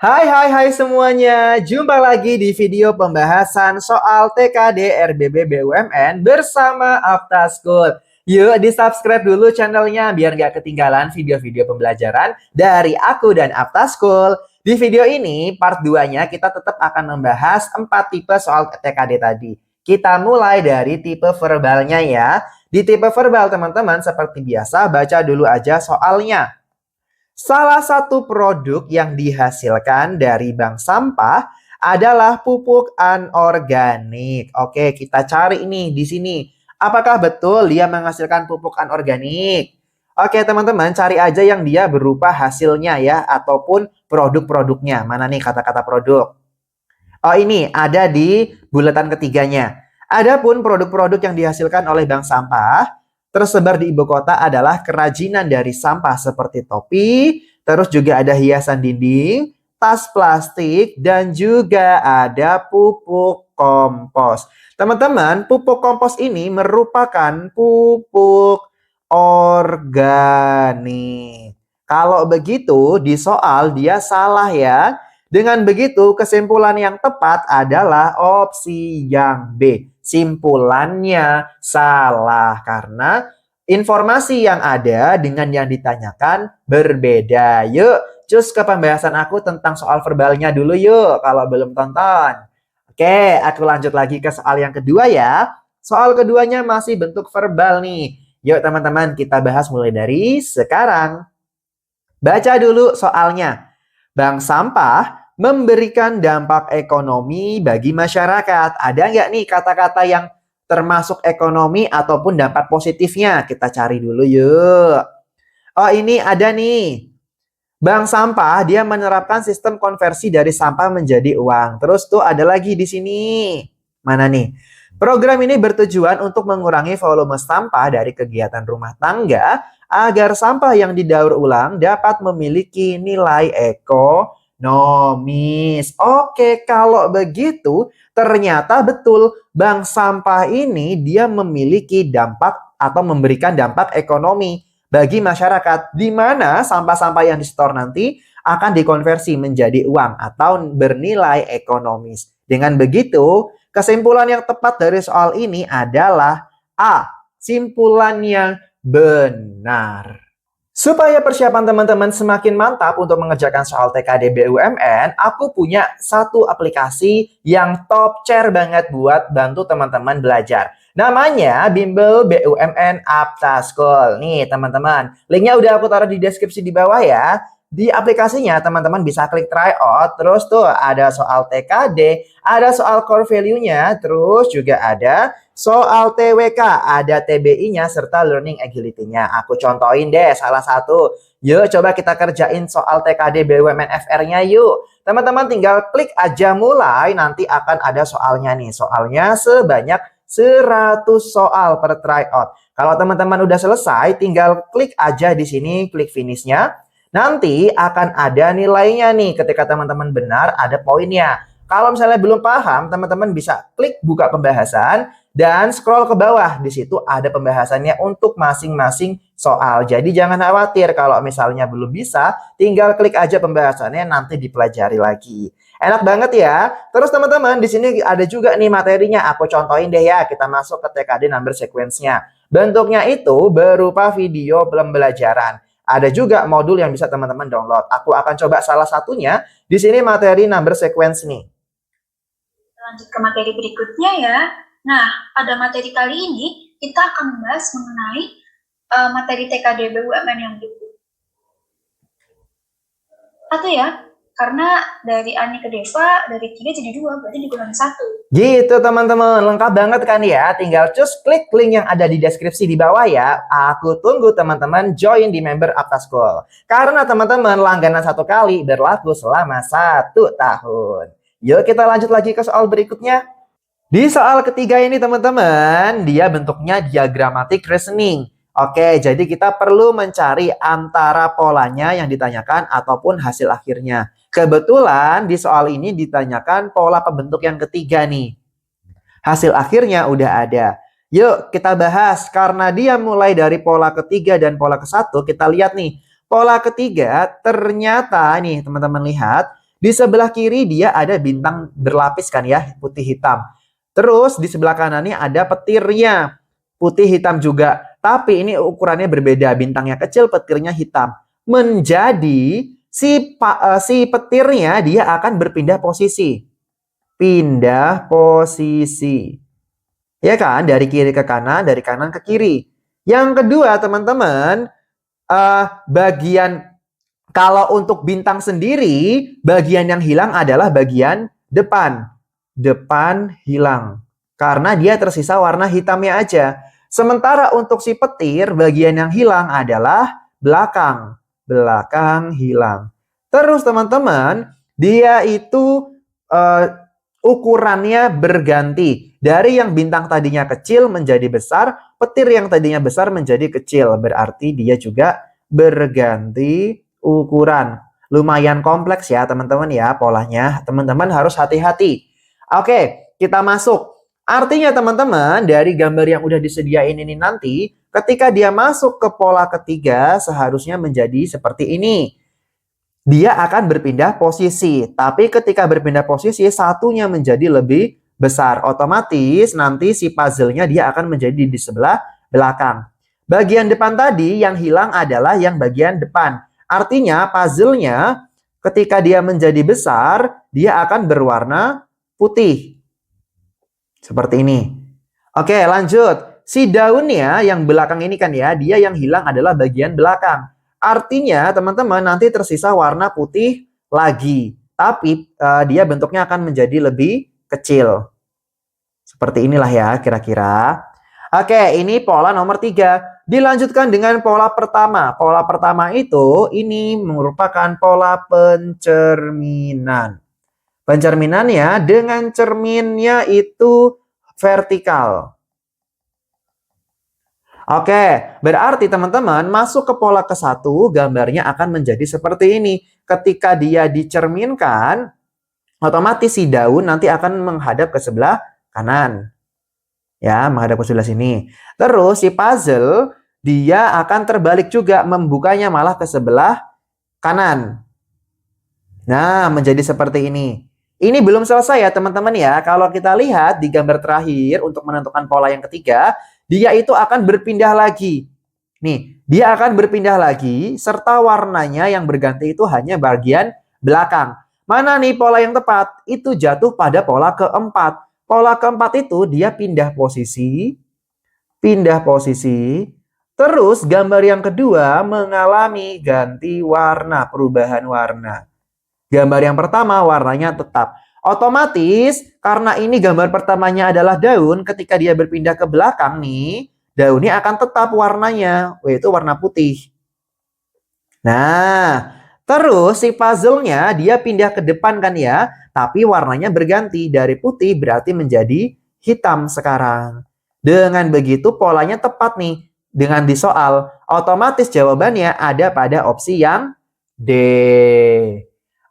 Hai semuanya, jumpa lagi di video pembahasan soal TKD RBB BUMN bersama Afta School. Yuk di subscribe dulu channelnya biar nggak ketinggalan video-video pembelajaran dari aku dan Afta School. Di video ini, part 2-nya kita tetap akan membahas 4 tipe soal TKD tadi. Kita mulai dari tipe verbalnya ya. Di tipe verbal teman-teman seperti biasa baca dulu aja soalnya. Salah satu produk yang dihasilkan dari bank sampah adalah pupuk anorganik. Oke, kita cari ini di sini. Apakah betul dia menghasilkan pupuk anorganik? Oke, teman-teman, cari aja yang dia berupa hasilnya ya, ataupun produk-produknya. Mana nih kata-kata produk? Oh, ini ada di bulatan ketiganya. Adapun produk-produk yang dihasilkan oleh bank sampah tersebar di ibu kota adalah kerajinan dari sampah seperti topi, terus juga ada hiasan dinding, tas plastik, dan juga ada pupuk kompos. Teman-teman, pupuk kompos ini merupakan pupuk organik. Kalau begitu, di soal dia salah ya. Dengan begitu, kesimpulan yang tepat adalah opsi yang B. Simpulannya salah karena informasi yang ada dengan yang ditanyakan berbeda. Yuk, cus ke pembahasan aku tentang soal verbalnya dulu yuk kalau belum tonton. Oke, aku lanjut lagi ke soal yang kedua ya. Soal keduanya masih bentuk verbal nih. Yuk teman-teman, kita bahas mulai dari sekarang. Baca dulu soalnya. Bank sampah memberikan dampak ekonomi bagi masyarakat. Ada nggak nih kata-kata yang termasuk ekonomi ataupun dampak positifnya? Kita cari dulu yuk. Oh, ini ada nih. Bank sampah dia menerapkan sistem konversi dari sampah menjadi uang. Terus tuh ada lagi di sini. Mana nih? Program ini bertujuan untuk mengurangi volume sampah dari kegiatan rumah tangga agar sampah yang didaur ulang dapat memiliki nilai ekonomis. Oke, kalau begitu ternyata betul bank sampah ini dia memiliki dampak atau memberikan dampak ekonomi bagi masyarakat di mana sampah-sampah yang disetor nanti akan dikonversi menjadi uang atau bernilai ekonomis. Dengan begitu, kesimpulan yang tepat dari soal ini adalah A. Simpulan yang benar. Supaya persiapan teman-teman semakin mantap untuk mengerjakan soal TKD BUMN, aku punya satu aplikasi yang top chair banget buat bantu teman-teman belajar. Namanya Bimbel BUMN Apta School. Nih teman-teman, linknya udah aku taruh di deskripsi di bawah ya. Di aplikasinya teman-teman bisa klik try out, terus tuh ada soal TKD, ada soal core value-nya, terus juga ada soal TWK, ada TBI-nya, serta learning agility-nya. Aku contohin deh salah satu. Yuk coba kita kerjain soal TKD BUMN FR-nya yuk. Teman-teman tinggal klik aja mulai, nanti akan ada soalnya nih. Soalnya sebanyak 100 soal per tryout. Kalau teman-teman udah selesai, tinggal klik aja di sini, klik finish-nya. Nanti akan ada nilainya nih. Ketika teman-teman benar, ada poinnya. Kalau misalnya belum paham, teman-teman bisa klik buka pembahasan dan scroll ke bawah. Di situ ada pembahasannya untuk masing-masing soal. Jadi jangan khawatir kalau misalnya belum bisa, tinggal klik aja pembahasannya nanti dipelajari lagi. Enak banget ya. Terus teman-teman, di sini ada juga nih materinya. Aku contohin deh ya, kita masuk ke TKD number sequence-nya. Bentuknya itu berupa video pembelajaran. Ada juga modul yang bisa teman-teman download. Aku akan coba salah satunya. Di sini materi number sequence nih. Lanjut ke materi berikutnya ya. Nah, pada materi kali ini kita akan membahas mengenai materi TKD BUMN yang berikut. Satu ya, karena dari Ani ke Deva, dari 3 jadi 2, berarti dikurangi 1. Gitu teman-teman, lengkap banget kan ya. Tinggal cus klik link yang ada di deskripsi di bawah ya. Aku tunggu teman-teman join di member Apta School. Karena teman-teman langganan 1 kali berlaku selama 1 tahun. Yuk kita lanjut lagi ke soal berikutnya. Di soal ketiga ini teman-teman, dia bentuknya diagramatic reasoning. Oke, jadi kita perlu mencari antara polanya yang ditanyakan ataupun hasil akhirnya. Kebetulan di soal ini ditanyakan pola pembentuk yang ketiga nih. Hasil akhirnya udah ada. Yuk kita bahas. Karena dia mulai dari pola ketiga dan pola ke-1, kita lihat nih. Pola ketiga ternyata nih teman-teman lihat. Di sebelah kiri dia ada bintang berlapis kan ya, putih hitam. Terus di sebelah kanannya ada petirnya, putih hitam juga. Tapi ini ukurannya berbeda, bintangnya kecil, petirnya hitam. Menjadi si petirnya dia akan berpindah posisi. Pindah posisi. Ya kan, dari kiri ke kanan, dari kanan ke kiri. Yang kedua, teman-teman, bagian kalau untuk bintang sendiri, bagian yang hilang adalah bagian depan. Depan hilang. Karena dia tersisa warna hitamnya aja. Sementara untuk si petir, bagian yang hilang adalah belakang. Belakang hilang. Terus teman-teman, dia itu ukurannya berganti. Dari yang bintang tadinya kecil menjadi besar, petir yang tadinya besar menjadi kecil. Berarti dia juga berganti ukuran. Lumayan kompleks ya teman-teman ya polanya. Teman-teman harus hati-hati. Oke, kita masuk. Artinya teman-teman dari gambar yang udah disediain ini nanti, ketika dia masuk ke pola ketiga seharusnya menjadi seperti ini. Dia akan berpindah posisi. Tapi ketika berpindah posisi, satunya menjadi lebih besar. Otomatis nanti si puzzle-nya dia akan menjadi di sebelah belakang. Bagian depan tadi yang hilang adalah yang bagian depan. Artinya puzzle-nya ketika dia menjadi besar, dia akan berwarna putih. Seperti ini. Oke, lanjut. Si daunnya yang belakang ini kan ya, dia yang hilang adalah bagian belakang. Artinya teman-teman nanti tersisa warna putih lagi. Tapi dia bentuknya akan menjadi lebih kecil. Seperti inilah ya kira-kira. Oke, ini pola nomor 3. Dilanjutkan dengan pola pertama. Pola pertama itu ini merupakan pola pencerminan. Pencerminannya dengan cerminnya itu vertikal. Oke, berarti teman-teman masuk ke pola ke-1, gambarnya akan menjadi seperti ini. Ketika dia dicerminkan, otomatis si daun nanti akan menghadap ke sebelah kanan. Ya, menghadap ke sebelah sini. Terus si puzzle, dia akan terbalik juga, membukanya malah ke sebelah kanan. Nah, menjadi seperti ini. Ini belum selesai ya teman-teman ya. Kalau kita lihat di gambar terakhir untuk menentukan pola yang ketiga, dia itu akan berpindah lagi. Nih, dia akan berpindah lagi serta warnanya yang berganti itu hanya bagian belakang. Mana nih pola yang tepat? Itu jatuh pada pola keempat. Pola keempat itu dia pindah posisi. Terus gambar yang kedua mengalami ganti warna, perubahan warna. Gambar yang pertama warnanya tetap. Otomatis karena ini gambar pertamanya adalah daun, ketika dia berpindah ke belakang nih, daunnya akan tetap warnanya, yaitu warna putih. Nah, terus si puzzle-nya dia pindah ke depan kan ya, tapi warnanya berganti dari putih berarti menjadi hitam sekarang. Dengan begitu polanya tepat nih. Dengan di soal, otomatis jawabannya ada pada opsi yang D.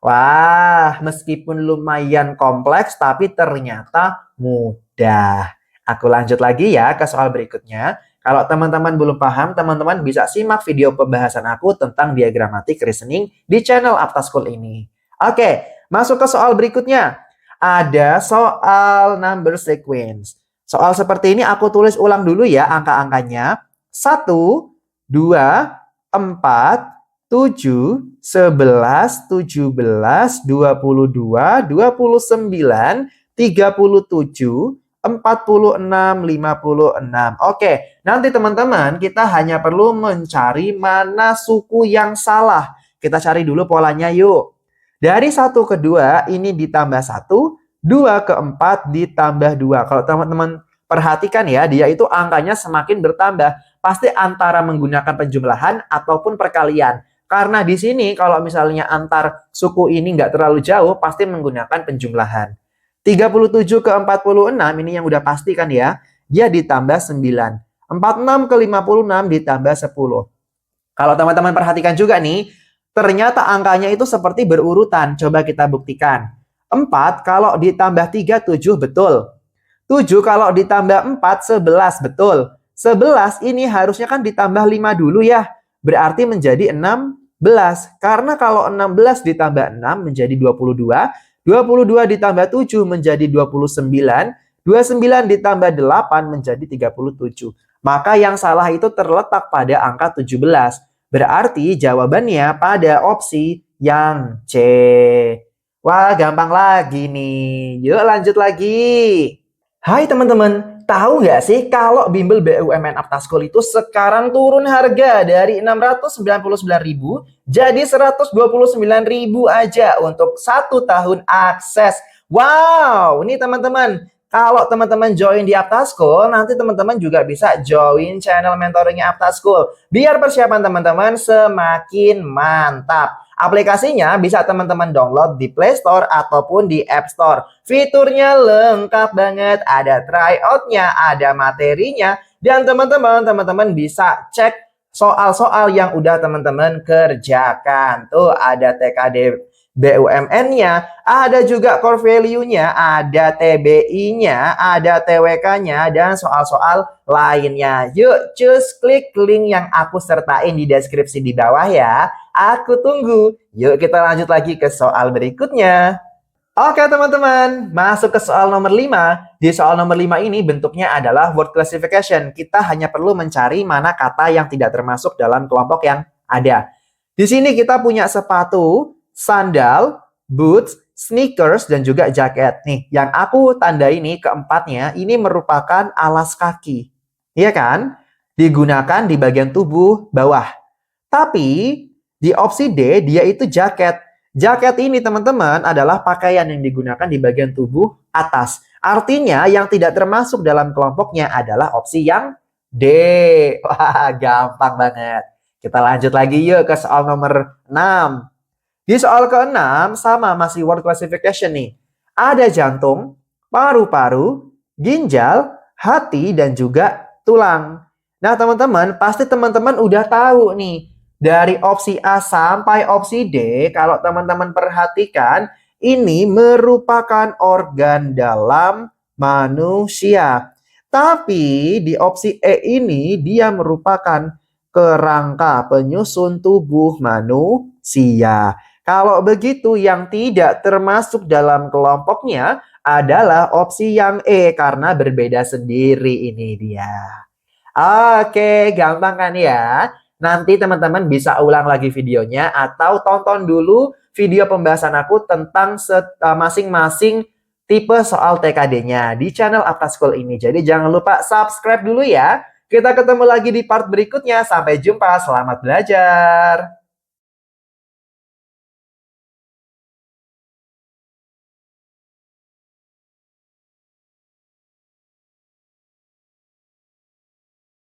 Wah, meskipun lumayan kompleks, tapi ternyata mudah. Aku lanjut lagi ya ke soal berikutnya. Kalau teman-teman belum paham, teman-teman bisa simak video pembahasan aku tentang diagramatik reasoning di channel Aptaschool ini. Oke, masuk ke soal berikutnya. Ada soal number sequence. Soal seperti ini aku tulis ulang dulu ya angka-angkanya. 1, 2, 4, 7, 11, 17, 22, 29, 37, 46, 56. Oke, nanti teman-teman kita hanya perlu mencari mana suku yang salah. Kita cari dulu polanya yuk. Dari 1 ke 2 ini ditambah 1, 2 ke 4 ditambah 2. Kalau teman-teman perhatikan ya, dia itu angkanya semakin bertambah. Pasti antara menggunakan penjumlahan ataupun perkalian. Karena di sini kalau misalnya antar suku ini nggak terlalu jauh, pasti menggunakan penjumlahan. 37 ke 46 ini yang udah pasti kan ya. Dia ditambah 9. 46 ke 56 ditambah 10. Kalau teman-teman perhatikan juga nih, ternyata angkanya itu seperti berurutan. Coba kita buktikan. 4 kalau ditambah 3, 7 betul. 7 kalau ditambah 4, 11 betul. 11 ini harusnya kan ditambah 5 dulu ya. Berarti menjadi 16. Karena kalau 16 ditambah 6 menjadi 22, 22 ditambah 7 menjadi 29, 29 ditambah 8 menjadi 37. Maka yang salah itu terletak pada angka 17. Berarti jawabannya pada opsi yang C. Wah, gampang lagi nih. Yuk lanjut lagi. Hai teman-teman, tahu nggak sih kalau bimbel BUMN Aptaskul itu sekarang turun harga dari 699.000 jadi 129.000 aja untuk 1 tahun akses. Wow, ini teman-teman, kalau teman-teman join di Aptaskul, nanti teman-teman juga bisa join channel mentoringnya Aptaskul. Biar persiapan teman-teman semakin mantap. Aplikasinya bisa teman-teman download di Play Store ataupun di App Store. Fiturnya lengkap banget, ada tryout-nya, ada materinya, dan teman-teman bisa cek soal-soal yang udah teman-teman kerjakan. Tuh ada TKD BUMN-nya, ada juga core value-nya, ada TBI-nya, ada TWK-nya, dan soal-soal lainnya. Yuk, cus klik link yang aku sertain di deskripsi di bawah ya. Aku tunggu. Yuk kita lanjut lagi ke soal berikutnya. Oke teman-teman, masuk ke soal nomor 5. Di soal nomor 5 ini bentuknya adalah word classification. Kita hanya perlu mencari mana kata yang tidak termasuk dalam kelompok yang ada. Di sini kita punya sepatu, sandal, boots, sneakers, dan juga jaket. Nih, yang aku tanda ini keempatnya, ini merupakan alas kaki. Iya kan? Digunakan di bagian tubuh bawah. Tapi, di opsi D, dia itu jaket. Jaket ini, teman-teman, adalah pakaian yang digunakan di bagian tubuh atas. Artinya, yang tidak termasuk dalam kelompoknya adalah opsi yang D. Wah, gampang banget. Kita lanjut lagi yuk ke soal nomor 6. Di soal ke-6 sama masih word classification nih. Ada jantung, paru-paru, ginjal, hati, dan juga tulang. Nah teman-teman, pasti teman-teman udah tahu nih. Dari opsi A sampai opsi D, kalau teman-teman perhatikan, ini merupakan organ dalam manusia. Tapi di opsi E ini dia merupakan kerangka penyusun tubuh manusia. Kalau begitu, yang tidak termasuk dalam kelompoknya adalah opsi yang E karena berbeda sendiri ini dia. Oke, gampang kan ya? Nanti teman-teman bisa ulang lagi videonya atau tonton dulu video pembahasan aku tentang masing-masing tipe soal TKD-nya di channel Aptaskul ini. Jadi jangan lupa subscribe dulu ya. Kita ketemu lagi di part berikutnya. Sampai jumpa, selamat belajar.